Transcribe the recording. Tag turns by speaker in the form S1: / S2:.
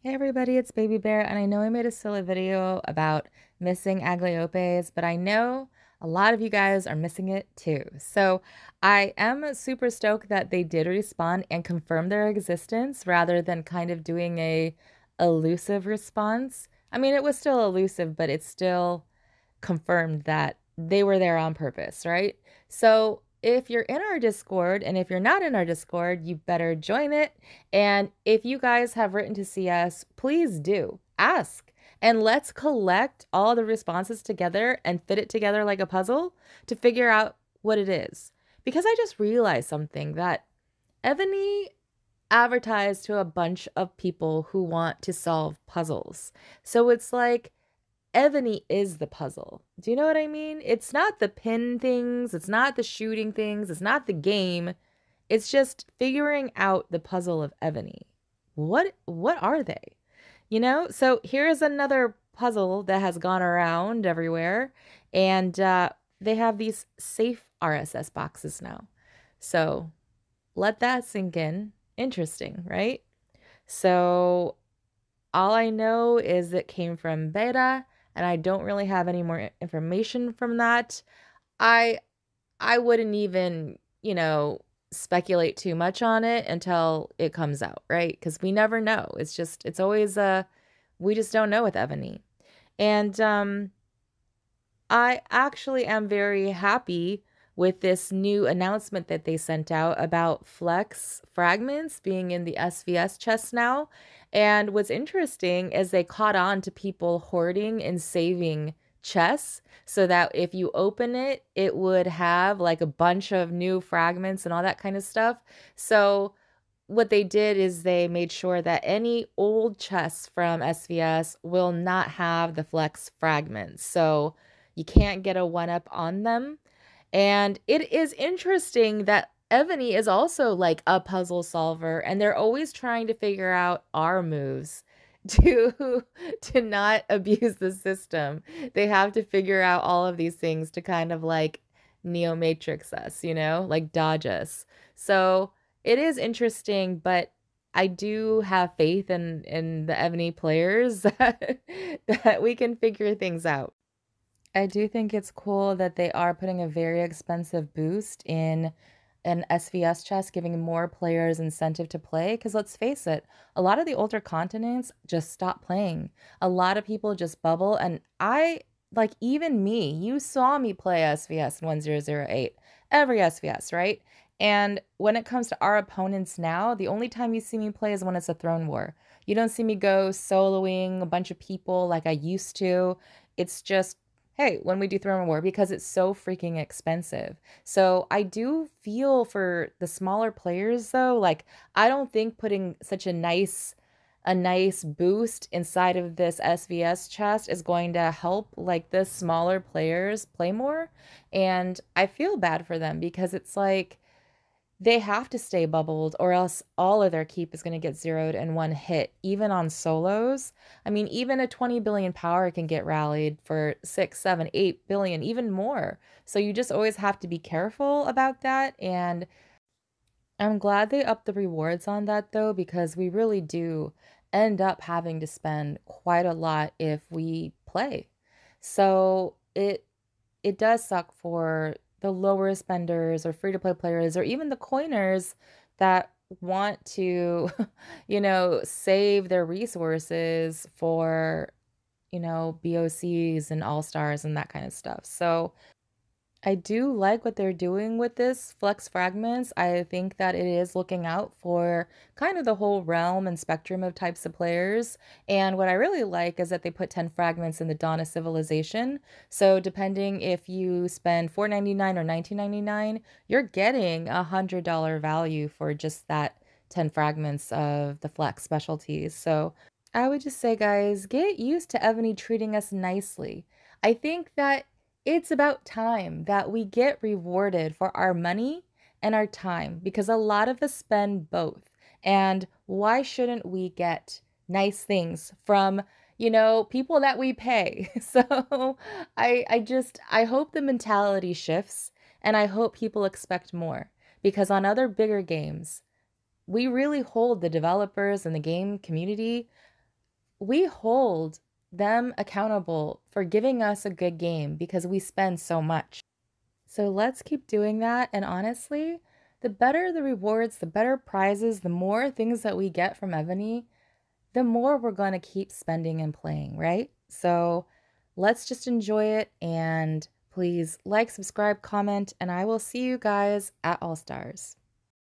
S1: Hey everybody, it's Baby Bear, and I know I made a silly video about missing Aglaopes, but I know a lot of you guys are missing it too. So I am super stoked that they did respawn and confirm their existence rather than kind of doing a elusive response. I mean, it was still elusive, but it's still confirmed that they were there on purpose, right? So if you're in our Discord, and if you're not in our Discord, you better join it. And if you guys have written to CS, please do ask. And let's collect all the responses together and fit it together like a puzzle to figure out what it is. Because I just realized something that Evony advertised to a bunch of people who want to solve puzzles. So it's like Evony is the puzzle. Do you know what I mean? It's not the pin things, it's not the shooting things, it's not the game. It's just figuring out the puzzle of Evony. What are they? You know? So here's another puzzle that has gone around everywhere, and they have these safe RSS boxes now. So let that sink in. Interesting, right? So all I know is it came from beta, and I don't really have any more information from that. I I wouldn't even, speculate too much on it until it comes out, right? Because we never know. It's always we just don't know with Ebony. And I actually am very happy with this new announcement that they sent out about Flex Fragments being in the SVS chest now. And what's interesting is they caught on to people hoarding and saving chests so that if you open it, it would have like a bunch of new fragments and all that kind of stuff. So what they did is they made sure that any old chests from SVS will not have the Flex Fragments. So you can't get a one-up on them. And it is interesting that Evany is also like a puzzle solver, and they're always trying to figure out our moves to to not abuse the system. They have to figure out all of these things to kind of like Neo Matrix us, like dodge us. So it is interesting, but I do have faith in the Evany players that we can figure things out. I do think it's cool that they are putting a very expensive boost in an SVS chest, giving more players incentive to play. Because let's face it, a lot of the older continents just stop playing. A lot of people just bubble. And like, even me, you saw me play SVS in 1008, every SVS, right? And when it comes to our opponents now, the only time you see me play is when it's a throne war. You don't see me go soloing a bunch of people like I used to. It's just, hey, when we do Throne War, because it's so freaking expensive. So I do feel for the smaller players though, like I don't think putting such a nice boost inside of this SVS chest is going to help like the smaller players play more. And I feel bad for them because it's like they have to stay bubbled or else all of their keep is going to get zeroed in one hit, even on solos. I mean, even a 20 billion power can get rallied for 6, 7, 8 billion, even more. So you just always have to be careful about that. And I'm glad they upped the rewards on that though, because we really do end up having to spend quite a lot if we play. So it does suck for the lower spenders or free to play players or even the coiners that want to, save their resources for, BOCs and all stars and that kind of stuff. So I do like what they're doing with this Flex Fragments. I think that it is looking out for kind of the whole realm and spectrum of types of players. And what I really like is that they put 10 fragments in the Dawn of Civilization. So depending if you spend $4.99 or $19.99, you're getting a $100 value for just that 10 fragments of the Flex specialties. So I would just say, guys, get used to Evony treating us nicely. I think that it's about time that we get rewarded for our money and our time because a lot of us spend both. And why shouldn't we get nice things from, people that we pay? So I hope the mentality shifts and I hope people expect more because on other bigger games, we really hold the developers and the game community we hold them accountable for giving us a good game because we spend so much. So let's keep doing that. And honestly, the better the rewards, the better prizes, the more things that we get from Evony, the more we're going to keep spending and playing, right? So let's just enjoy it. And please like, subscribe, comment, and I will see you guys at All Stars.